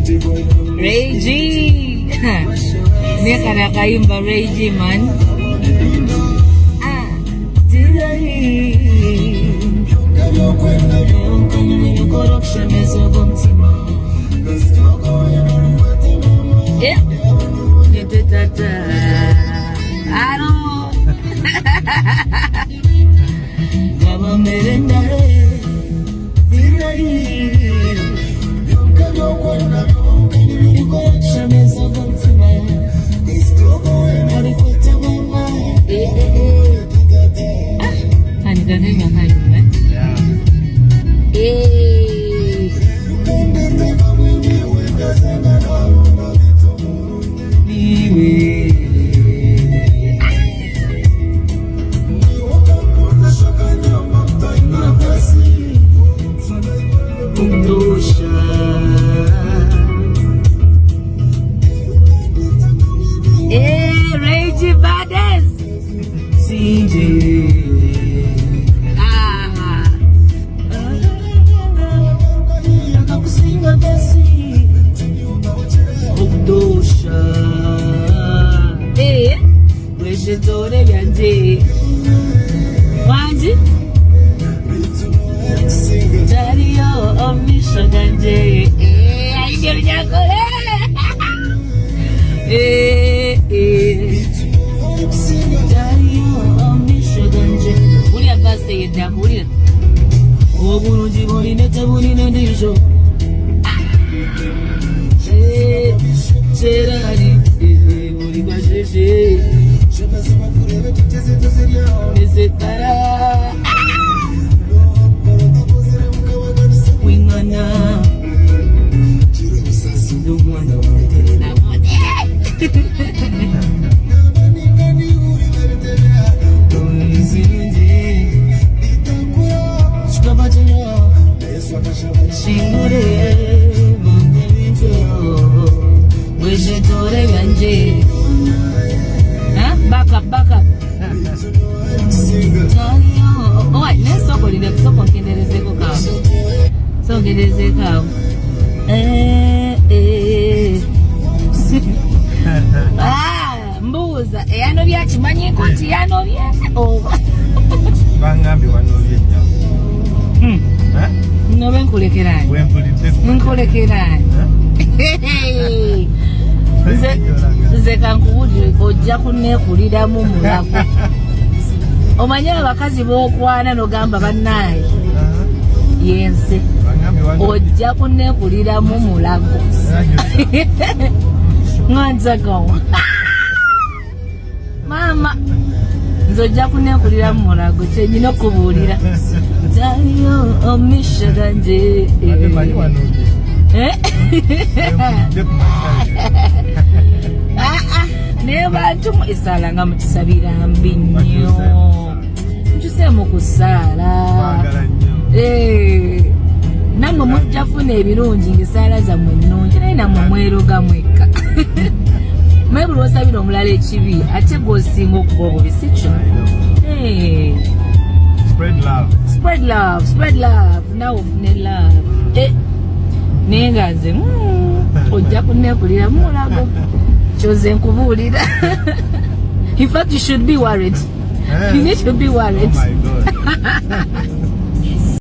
Ray G. Nekana kaimba Ray G man. Yeah. Omanya abakazi b'okwana n'ogamba bannaye yense ojja kunnekulira mu mulago nganzago mama nze ojja kunnekulira mu mulago kyenyina okubuulira taliyo omisha ganje naye bantu esala nga mutusabira mbi nnyo ntusemu kusaala nammwe mujja funa ebirungi ng'esaala zammwe ennungi naye nammwe mweroga mwekka naye buli osabira omulala ekibi ate gw'osinga okuba obubi si kyo. Spread love nawe ofune love naye nga nze ojja kunneekulira mu mulago kyoze nkubuulira. In fact, you should be worried. You need to be worried. Oh my God.